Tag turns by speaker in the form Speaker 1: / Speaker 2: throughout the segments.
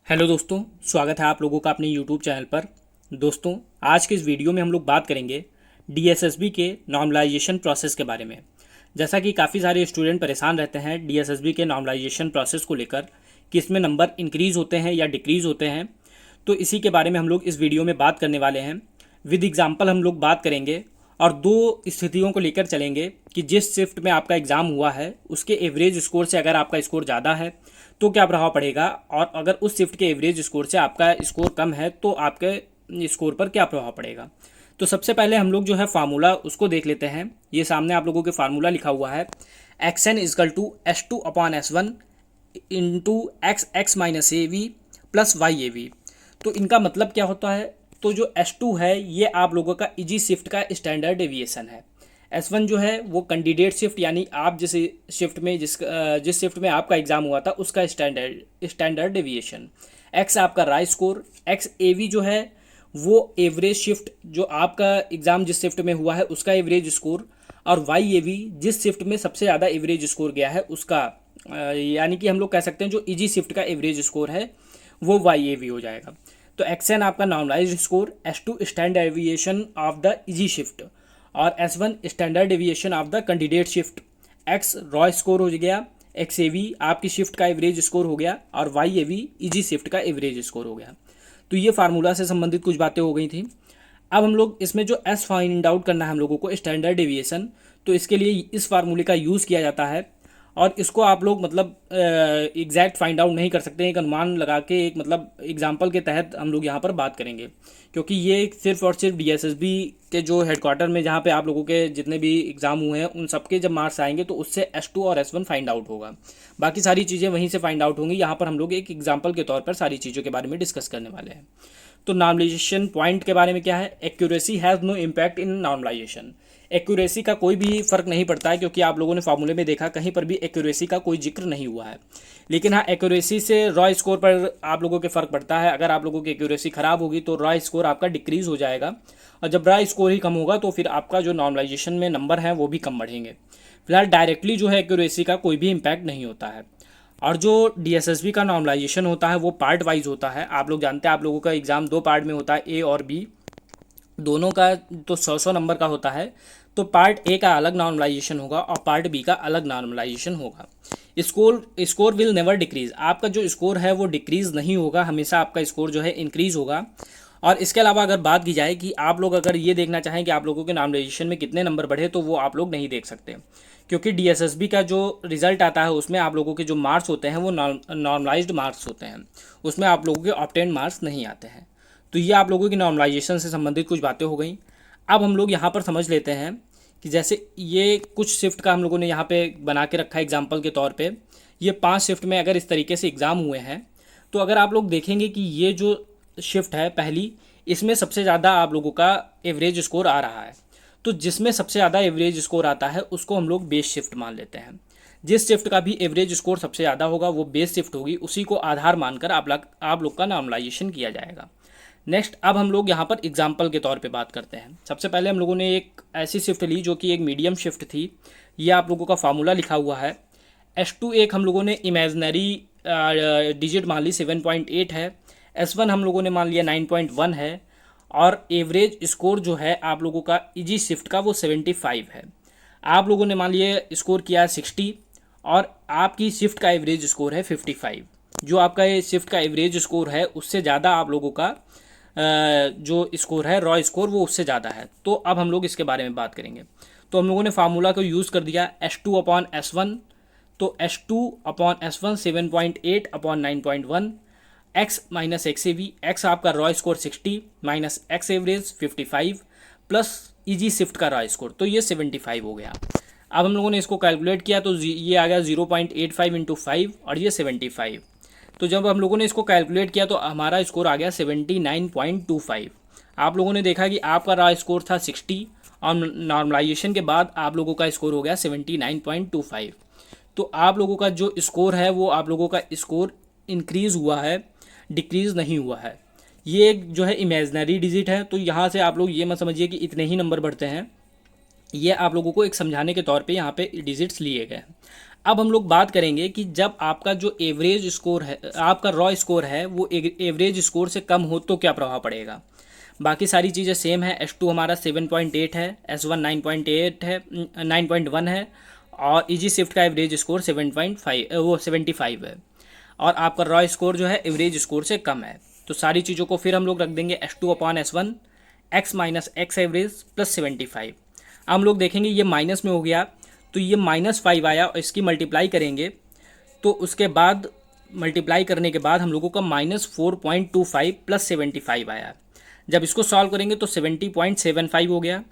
Speaker 1: Hello दोस्तों, स्वागत है आप लोगों का अपने यूट्यूब चैनल पर। दोस्तों, आज के इस वीडियो में हम लोग बात करेंगे डीएसएसबी के नॉर्मलाइजेशन प्रोसेस के बारे में। जैसा कि काफ़ी सारे स्टूडेंट परेशान रहते हैं डीएसएसबी के नॉर्मलाइजेशन प्रोसेस को लेकर कि इसमें नंबर इंक्रीज़ होते हैं या डिक्रीज़ होते हैं, तो इसी के बारे में हम लोग इस वीडियो में बात करने वाले हैं। विद एग्जाम्पल हम लोग बात करेंगे और दो स्थितियों को लेकर चलेंगे कि जिस शिफ्ट में आपका एग्ज़ाम हुआ है उसके एवरेज स्कोर से अगर आपका स्कोर ज़्यादा है तो क्या प्रभाव पड़ेगा, और अगर उस शिफ्ट के एवरेज स्कोर से आपका स्कोर कम है तो आपके स्कोर पर क्या प्रभाव पड़ेगा। तो सबसे पहले हम लोग जो है फार्मूला उसको देख लेते हैं। ये सामने आप लोगों के फार्मूला लिखा हुआ है, x n equal to s two upon s one into x x minus a v plus y a v. तो इनका मतलब क्या होता है, तो जो S2 है ये आप लोगों का इजी शिफ्ट का स्टैंडर्ड डेविएशन है। S1 जो है वो कैंडिडेट शिफ्ट, यानी आप जिस शिफ्ट में जिस शिफ्ट में आपका एग्ज़ाम हुआ था उसका स्टैंडर्ड डेविएशन। एक्स आपका राय स्कोर, एक्स ए वी जो है वो एवरेज शिफ्ट, जो आपका एग्ज़ाम जिस शिफ्ट में हुआ है उसका एवरेज स्कोर, और वाई ए वी जिस शिफ्ट में सबसे ज़्यादा एवरेज स्कोर गया है उसका, यानी कि हम लोग कह सकते हैं जो इजी शिफ्ट का एवरेज स्कोर है वो वाई ए वी हो जाएगा। तो एक्स एन आपका normalised score, S2 standard deviation of the easy shift, और S1 standard deviation of the candidate shift. X raw score हो गया, एक्स ए वी आपकी शिफ्ट का एवरेज स्कोर हो गया, और y a v easy shift का एवरेज स्कोर हो गया। तो ये फार्मूला से संबंधित कुछ बातें हो गई थी। अब हम लोग इसमें जो एस फाइंड आउट करना है हम लोगों को, स्टैंडर्ड डेविएशन, तो इसके लिए इस फार्मूले का यूज़ किया जाता है। और इसको आप लोग मतलब एग्जैक्ट फाइंड आउट नहीं कर सकते, एक अनुमान लगा के एक मतलब एग्जांपल के तहत हम लोग यहाँ पर बात करेंगे, क्योंकि ये सिर्फ और सिर्फ डीएसएसबी के जो हेडक्वार्टर में जहाँ पे आप लोगों के जितने भी एग्ज़ाम हुए हैं उन सबके जब मार्क्स आएंगे तो उससे S2 और S1 फाइंड आउट होगा। बाकी सारी चीज़ें वहीं से फाइंड आउट होंगी। यहाँ पर हम लोग एक एग्जाम्पल के तौर पर सारी चीज़ों के बारे में डिस्कस करने वाले हैं। तो नॉर्मलाइजेशन पॉइंट के बारे में क्या है, accuracy has no impact in normalisation. Accuracy का कोई भी फर्क नहीं पड़ता है, क्योंकि आप लोगों ने फार्मूले में देखा कहीं पर भी एक्यूरेसी का कोई जिक्र नहीं हुआ है। लेकिन हाँ, एक्यूरेसी से रॉ स्कोर पर आप लोगों के फ़र्क पड़ता है। अगर आप लोगों की एक्यूरेसी ख़राब होगी तो रॉ स्कोर आपका डिक्रीज़ हो जाएगा, और जब रॉ स्कोर ही कम होगा तो फिर आपका जो नॉर्मलाइजेशन में नंबर हैं वो भी कम बढ़ेंगे। फिलहाल डायरेक्टली जो है एक्यूरेसी का कोई भी इम्पैक्ट नहीं होता है। और जो डीएसएसबी का नॉर्मलाइजेशन होता है वो पार्ट वाइज होता है। आप लोग जानते हैं आप लोगों का एग्ज़ाम दो पार्ट में होता है, ए और बी, दोनों का तो 100 नंबर का होता है। तो पार्ट ए का अलग नॉर्मलाइजेशन होगा और पार्ट बी का अलग नॉर्मलाइजेशन होगा। स्कोर विल नेवर डिक्रीज, आपका जो स्कोर है वो डिक्रीज़ नहीं होगा, हमेशा आपका स्कोर जो है इंक्रीज़ होगा। और इसके अलावा अगर बात की जाए कि आप लोग अगर ये देखना चाहें कि आप लोगों के नॉर्मलाइजेशन में कितने नंबर बढ़े, तो वो आप लोग नहीं देख सकते, क्योंकि डीएसएसबी का जो रिजल्ट आता है उसमें आप लोगों के जो मार्क्स होते हैं वो नॉर्मलाइज्ड मार्क्स होते हैं, उसमें आप लोगों के ऑब्टेन मार्क्स नहीं आते हैं। तो ये आप लोगों की नॉर्मलाइजेशन से संबंधित कुछ बातें हो गई। अब हम लोग यहाँ पर समझ लेते हैं कि जैसे ये कुछ शिफ्ट का हम लोगों ने यहाँ पे बना के रखा है एग्जाम्पल के तौर पे। ये 5 शिफ्ट में अगर इस तरीके से एग्ज़ाम हुए हैं, तो अगर आप लोग देखेंगे कि ये जो शिफ्ट है पहली, इसमें सबसे ज़्यादा आप लोगों का एवरेज स्कोर आ रहा है। तो जिसमें सबसे ज़्यादा एवरेज स्कोर आता है उसको हम लोग बेस शिफ्ट मान लेते हैं। जिस शिफ्ट का भी एवरेज स्कोर सबसे ज़्यादा होगा वो बेस शिफ्ट होगी, उसी को आधार मानकर आप लोग का नॉर्मलाइजेशन किया जाएगा। नेक्स्ट, अब हम लोग यहाँ पर एग्जाम्पल के तौर पे बात करते हैं। सबसे पहले हम लोगों ने एक ऐसी शिफ्ट ली जो कि एक मीडियम शिफ्ट थी। ये आप लोगों का फार्मूला लिखा हुआ है। S2 एक हम लोगों ने इमेजनरी डिजिट मान ली 7.8 है, S1 हम लोगों ने मान लिया 9.1 है, और एवरेज स्कोर जो है आप लोगों का इजी शिफ्ट का वो 75 है। आप लोगों ने मान लिया स्कोर किया है 60, और आपकी शिफ्ट का एवरेज स्कोर है 55। जो आपका ये शिफ्ट का एवरेज स्कोर है उससे ज़्यादा आप लोगों का जो स्कोर है रॉ स्कोर वो उससे ज़्यादा है। तो अब हम लोग इसके बारे में बात करेंगे। तो हम लोगों ने फार्मूला को यूज़ कर दिया S2 अपॉन S1। तो S2 upon S1 7.8 upon 9.1, X minus X ए वी, एक्स आपका raw score 60 minus x average 55 plus easy shift का रॉ स्कोर, तो ये 75 हो गया। अब हम लोगों ने इसको कैलकुलेट किया तो ये आ गया 0.85 इंटू 5 और ये 75। तो जब हम लोगों ने इसको कैलकुलेट किया तो हमारा स्कोर आ गया 79.25। आप लोगों ने देखा कि आपका रॉ स्कोर था 60 और नॉर्मलाइजेशन के बाद आप लोगों का स्कोर हो गया 79.25। तो आप लोगों का जो स्कोर है वो आप लोगों का स्कोर इंक्रीज़ हुआ है, डिक्रीज़ नहीं हुआ है। ये एक जो है इमेजनरी डिजिट है, तो यहाँ से आप लोग ये मत समझिए कि इतने ही नंबर बढ़ते हैं। ये आप लोगों को एक समझाने के तौर पे यहाँ पे डिजिट्स लिए गए हैं। अब हम लोग बात करेंगे कि जब आपका जो एवरेज स्कोर है, आपका रॉ स्कोर है, वो एवरेज स्कोर से कम हो तो क्या प्रभाव पड़ेगा। बाकी सारी चीज़ें सेम है। S2 हमारा 7.8 है, S1 9.8 है, 9.1 है, और इजी शिफ्ट का एवरेज स्कोर 7.5 वो 75 है, और आपका रॉ स्कोर जो है एवरेज स्कोर से कम है। तो सारी चीज़ों को फिर हम लोग रख देंगे S2 upon S1 x minus x average plus 75। हम लोग देखेंगे ये माइनस में हो गया, तो ये -5 आया, और इसकी मल्टीप्लाई करेंगे तो उसके बाद मल्टीप्लाई करने के बाद हम लोगों का -4.25 प्लस 75 आया। जब इसको सॉल्व करेंगे तो 70.75 हो गया।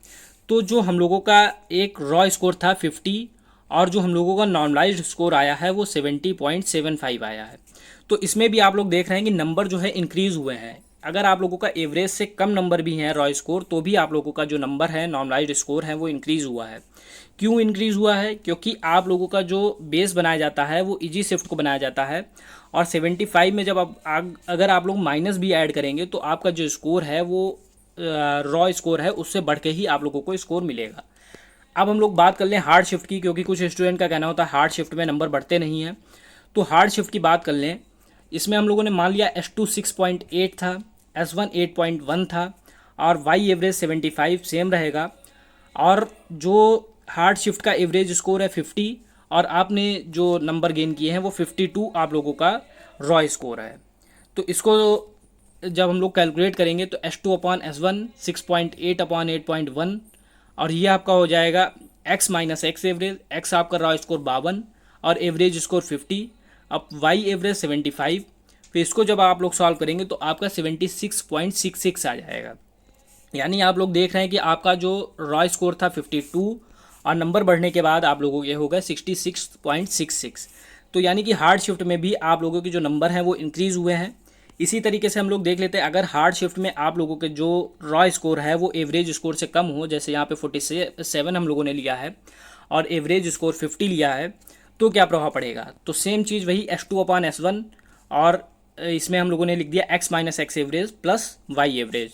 Speaker 1: तो जो हम लोगों का एक रॉ स्कोर था 50, और जो हम लोगों का नॉर्मलाइज्ड स्कोर आया है वो 70.75 आया है। तो इसमें भी आप लोग देख रहे हैं कि नंबर जो है इंक्रीज़ हुए हैं। अगर आप लोगों का एवरेज से कम नंबर भी है रॉ स्कोर, तो भी आप लोगों का जो नंबर है नॉर्मलाइज्ड स्कोर है वो इंक्रीज़ हुआ है। क्यों इंक्रीज़ हुआ है? क्योंकि आप लोगों का जो बेस बनाया जाता है वो इजी शिफ्ट को बनाया जाता है, और 75 में जब अगर आप लोग माइनस भी ऐड करेंगे तो आपका जो स्कोर है वो रॉ स्कोर है उससे बढ़ के ही आप लोगों को स्कोर मिलेगा। अब हम लोग बात कर लें हार्ड शिफ्ट की, क्योंकि कुछ स्टूडेंट का कहना होता है हार्ड शिफ्ट में नंबर बढ़ते नहीं हैं। तो हार्ड शिफ्ट की बात कर लें, इसमें हम लोगों ने मान लिया S2 6.8 था, S1 8.1 था, और वाई एवरेज 75 सेम रहेगा, और जो हार्ड शिफ्ट का एवरेज स्कोर है 50, और आपने जो नंबर गेन किए हैं वो 52 आप लोगों का रॉ स्कोर है। तो इसको जब हम लोग कैलकुलेट करेंगे तो S2 अपॉन S1 6.8 अपॉन 8.1, और ये आपका हो जाएगा x minus x average. x आपका रॉ स्कोर 52 और एवरेज स्कोर 50, अब y एवरेज 75। फिर इसको जब आप लोग सॉल्व करेंगे तो आपका 76.66 आ जाएगा। यानी आप लोग देख रहे हैं कि आपका जो रॉ स्कोर था 52, और नंबर बढ़ने के बाद आप लोगों के हो गए 66.66। तो यानी कि हार्ड शिफ्ट में भी आप लोगों के जो नंबर हैं वो इंक्रीज़ हुए हैं। इसी तरीके से हम लोग देख लेते हैं, अगर हार्ड शिफ्ट में आप लोगों के जो रॉ स्कोर है वो एवरेज स्कोर से कम हो, जैसे यहाँ पे 47 हम लोगों ने लिया है और एवरेज स्कोर 50 लिया है, तो क्या प्रभाव पड़ेगा। तो सेम चीज़ वही S2 अपॉन S1, और इसमें हम लोगों ने लिख दिया x minus x average plus y average.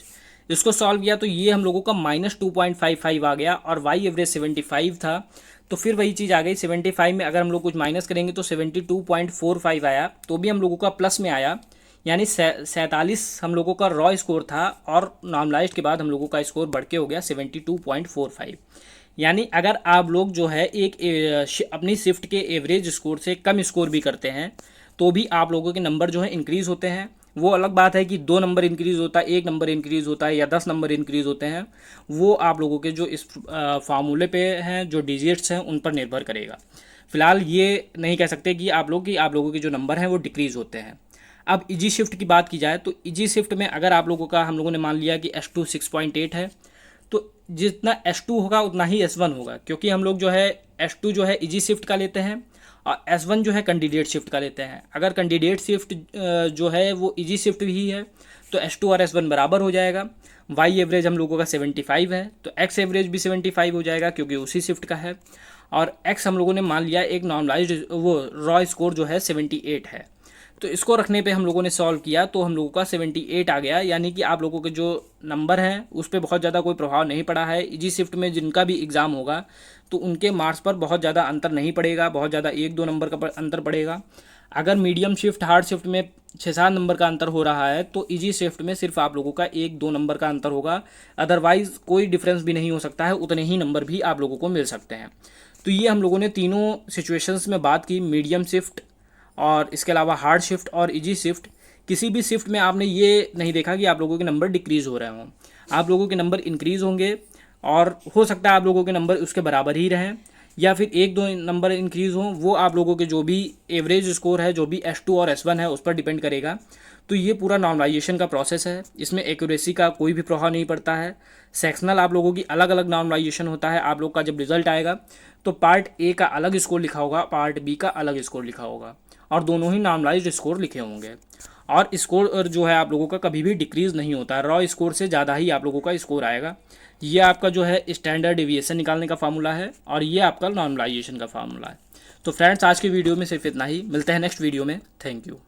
Speaker 1: इसको सॉल्व किया तो ये हम लोगों का -2.55 आ गया, और वाई एवरेज 75 था। तो फिर वही चीज़ आ गई 75 में अगर हम लोग कुछ माइनस करेंगे तो 72.45 आया, तो भी हम लोगों का प्लस में आया। यानी 47 हम लोगों का रॉ स्कोर था, और नॉर्मलाइज्ड के बाद हम लोगों का स्कोर बढ़ के हो गया 72.45। यानी अगर आप लोग जो है अपनी शिफ्ट के एवरेज स्कोर से कम स्कोर भी करते हैं तो भी आप लोगों के नंबर जो है इंक्रीज़ होते हैं। वो अलग बात है कि 2 नंबर इंक्रीज़ होता है, 1 नंबर इंक्रीज़ होता है, या 10 नंबर इंक्रीज़ होते हैं, वो आप लोगों के जो इस फार्मूले पे हैं, जो डिजिट्स हैं, उन पर निर्भर करेगा। फिलहाल ये नहीं कह सकते कि आप लोगों के जो नंबर हैं वो डिक्रीज़ होते हैं। अब इजी शिफ्ट की बात की जाए तो इजी शिफ्ट में अगर आप लोगों का हम लोगों ने मान लिया कि S2 6.8 है, तो जितना S2 होगा उतना ही S1 होगा, क्योंकि हम लोग जो है S2 जो है इजी शिफ्ट का लेते हैं, और S1 जो है कैंडिडेट शिफ्ट का लेते हैं। अगर कैंडिडेट शिफ्ट जो है वो इजी शिफ्ट भी है तो S2 और S1 बराबर हो जाएगा। वाई एवरेज हम लोगों का 75 है, तो एक्स एवरेज भी 75 हो जाएगा क्योंकि उसी शिफ्ट का है, और एक्स हम लोगों ने मान लिया एक नॉर्मलाइज्ड वो रॉ स्कोर जो है 78 है। तो इसको रखने पे हम लोगों ने सॉल्व किया तो हम लोगों का 78 आ गया। यानी कि आप लोगों के जो नंबर हैं उस पर बहुत ज़्यादा कोई प्रभाव नहीं पड़ा है। इजी शिफ्ट में जिनका भी एग्ज़ाम होगा तो उनके मार्क्स पर बहुत ज़्यादा अंतर नहीं पड़ेगा, बहुत ज़्यादा 1-2 नंबर का अंतर पड़ेगा। अगर मीडियम शिफ्ट हार्ड शिफ्ट में 6-7 नंबर का अंतर हो रहा है तो इजी शिफ्ट में सिर्फ आप लोगों का 1-2 नंबर का अंतर होगा, अदरवाइज़ कोई डिफरेंस भी नहीं हो सकता है, उतने ही नंबर भी आप लोगों को मिल सकते हैं। तो ये हम लोगों ने तीनों सिचुएशंस में बात की, मीडियम शिफ्ट और इसके अलावा हार्ड शिफ्ट और इजी शिफ्ट। किसी भी शिफ्ट में आपने ये नहीं देखा कि आप लोगों के नंबर डिक्रीज़ हो रहे हों, आप लोगों के नंबर इंक्रीज़ होंगे, और हो सकता है आप लोगों के नंबर उसके बराबर ही रहें या फिर 1-2 नंबर इंक्रीज़ हों। वो आप लोगों के जो भी एवरेज स्कोर है, जो भी S2 और S1 है, उस पर डिपेंड करेगा। तो ये पूरा नॉर्मलाइजेशन का प्रोसेस है, इसमें एक्यूरेसी का कोई भी प्रभाव नहीं पड़ता है। सेक्शनल आप लोगों की अलग अलग नॉर्मलाइजेशन होता है। आप लोग का जब रिजल्ट आएगा तो पार्ट ए का अलग स्कोर लिखा होगा, पार्ट बी का अलग स्कोर लिखा होगा, और दोनों ही नॉर्मलाइज्ड स्कोर लिखे होंगे। और स्कोर जो है आप लोगों का कभी भी डिक्रीज़ नहीं होता है, रॉ स्कोर से ज़्यादा ही आप लोगों का स्कोर आएगा। ये आपका जो है स्टैंडर्ड डेविएशन निकालने का फार्मूला है, और ये आपका नॉर्मलाइजेशन का फार्मूला है। तो फ्रेंड्स, आज की वीडियो में सिर्फ इतना ही। मिलते हैं नेक्स्ट वीडियो में। Thank you.